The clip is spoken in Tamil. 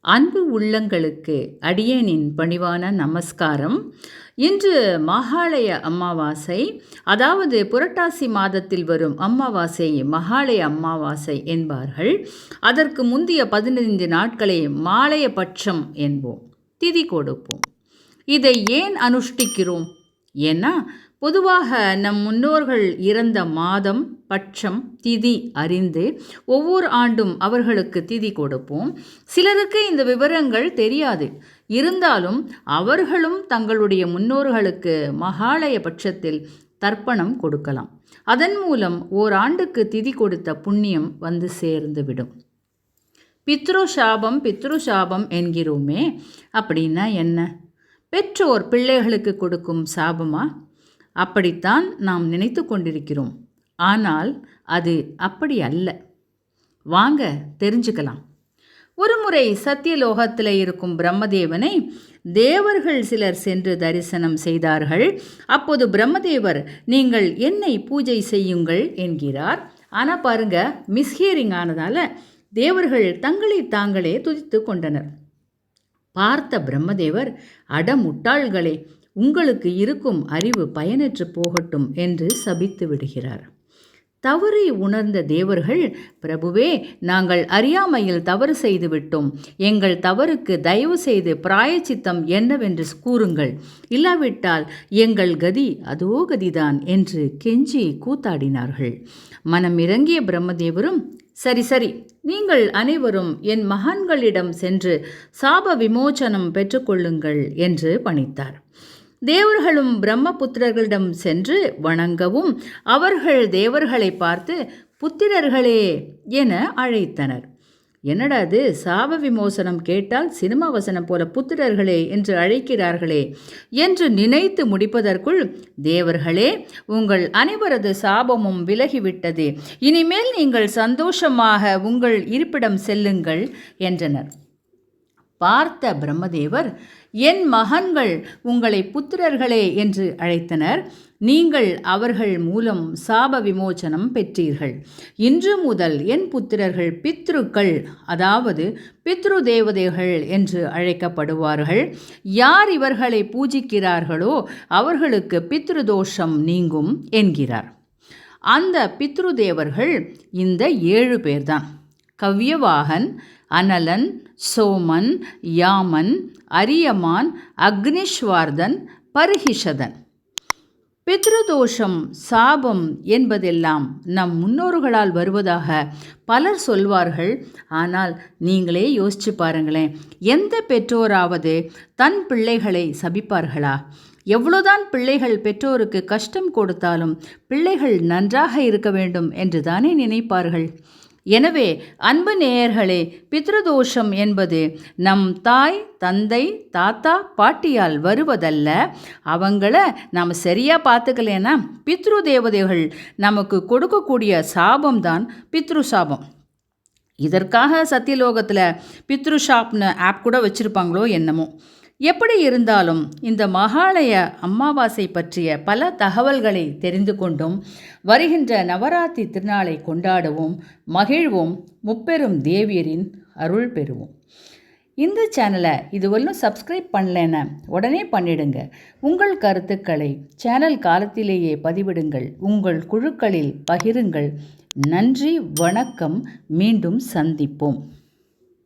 அன்பு உள்ளங்களுக்கு அடியேனின் பணிவான நமஸ்காரம். இன்று மகாலய அமாவாசை, அதாவது புரட்டாசி மாதத்தில் வரும் அமாவாசை மகாலய அமாவாசை என்பார்கள். அதற்கு முந்தைய 15 நாட்களை மாலய பட்சம் என்போம், திதி கொடுப்போம். இதை ஏன் அனுஷ்டிக்கிறோம்? ஏன்னா பொதுவாக நம் முன்னோர்கள் இறந்த மாதம், பட்சம், திதி அறிந்து ஒவ்வொரு ஆண்டும் அவர்களுக்கு திதி கொடுப்போம். சிலருக்கு இந்த விவரங்கள் தெரியாது. இருந்தாலும் அவர்களும் தங்களுடைய முன்னோர்களுக்கு மகாலய பட்சத்தில் தர்ப்பணம் கொடுக்கலாம். அதன் மூலம் ஓராண்டுக்கு திதி கொடுத்த புண்ணியம் வந்து சேர்ந்துவிடும். பித்ருசாபம் என்கிறோமே, அப்படின்னா என்ன? பெற்றோர் பிள்ளைகளுக்கு கொடுக்கும் சாபமா? அப்படித்தான் நாம் நினைத்து கொண்டிருக்கிறோம். ஆனால் அது அப்படி அல்ல. வாங்க தெரிஞ்சுக்கலாம். ஒருமுறை சத்தியலோகத்தில் இருக்கும் பிரம்மதேவனை தேவர்கள் சிலர் சென்று தரிசனம் செய்தார்கள். அப்போது பிரம்மதேவர், நீங்கள் என்னை பூஜை செய்யுங்கள் என்கிறார். ஆனால் பாருங்க, மிஸ்ஹியரிங் ஆனதால தேவர்கள் தங்களை தாங்களே துதித்து கொண்டனர். பார்த்த பிரம்மதேவர், அடமுட்டாள்களே, உங்களுக்கு இருக்கும் அறிவு பயனற்று போகட்டும் என்று சபித்து விடுகிறார். தவறை உணர்ந்த தேவர்கள், பிரபுவே, நாங்கள் அறியாமையில் தவறு செய்து விட்டோம். எங்கள் தவறுக்கு தயவு செய்து பிராயச்சித்தம் என்னவென்று கூறுங்கள். இல்லாவிட்டால் எங்கள் கதி அதோ கதிதான் என்று கெஞ்சி கூத்தாடினார்கள். மனம் இறங்கிய பிரம்மதேவரும், சரி, நீங்கள் அனைவரும் என் மகான்களிடம் சென்று சாப விமோச்சனம் பெற்றுக்கொள்ளுங்கள் என்று பணித்தார். தேவர்களும் பிரம்மபுத்திரர்களிடம் சென்று வணங்கவும் அவர்கள் தேவர்களை பார்த்து புத்திரர்களே என அழைத்தனர். என்னடா அது, சாப விமோசனம் கேட்டால் சினிமா வசனம் போல புத்திரர்களே என்று அழைக்கிறார்களே என்று நினைத்து முடிப்பதற்குள், தேவர்களே, உங்கள் அனைவரது சாபமும் விலகிவிட்டது. இனிமேல் நீங்கள் சந்தோஷமாக உங்கள் இருப்பிடம் செல்லுங்கள் என்றனர். பார்த்த பிரம்மதேவர், என் மகன்கள் உங்களை புத்திரர்களே என்று அழைத்தனர். நீங்கள் அவர்கள் மூலம் சாப விமோச்சனம் பெற்றீர்கள். இன்று முதல் என் புத்திரர்கள் பித்ருக்கள், அதாவது பித்ரு தேவதைகள் என்று அழைக்கப்படுவார்கள். யார் இவர்களை பூஜிக்கிறார்களோ அவர்களுக்கு பித்ரு தோஷம் நீங்கும் என்கிறார். அந்த பித்ரு தேவர்கள் இந்த 7 பேர்தான்: கவ்யவாகன், அனலன், சோமன், யாமன், அரியமான், அக்னிஷ்வார்தன், பரிஹிஷதன். பித்ருதோஷம், சாபம் என்பதெல்லாம் நம் முன்னோர்களால் வருவதாக பலர் சொல்வார்கள். ஆனால் நீங்களே யோசிச்சு பாருங்களேன், எந்த பெற்றோராவது தன் பிள்ளைகளை சபிப்பார்களா? எவ்வளோதான் பிள்ளைகள் பெற்றோருக்கு கஷ்டம் கொடுத்தாலும் பிள்ளைகள் நன்றாக இருக்க வேண்டும் என்று தானே நினைப்பார்கள். எனவே அன்பு நேயர்களே, பித்ருதோஷம் என்பது நம் தாய், தந்தை, தாத்தா, பாட்டியால் வருவதல்ல. அவங்கள நாம் சரியாக பார்த்துக்கலன்னா பித்ரு தேவதைகள் நமக்கு கொடுக்கக்கூடிய சாபம்தான் பித்ரு சாபம். இதற்காக சத்தியலோகத்தில் பித்ரு ஷாப்னு ஆப் கூட வச்சுருப்பாங்களோ என்னமோ. எப்படி இருந்தாலும் இந்த மகாலய அமாவாசை பற்றிய பல தகவல்களை தெரிந்து கொண்டும் வருகின்ற நவராத்திரி திருநாளை கொண்டாடுவோம், மகிழ்வோம், முப்பெரும் தேவியரின் அருள் பெறுவோம். இந்த சேனலை இதுவரையும் சப்ஸ்கிரைப் பண்ணலைன்னா உடனே பண்ணிடுங்க. உங்கள் கருத்துக்களை சேனல் காலத்திலேயே பதிவிடுங்கள். உங்கள் குழுக்களில் பகிருங்கள். நன்றி, வணக்கம். மீண்டும் சந்திப்போம்.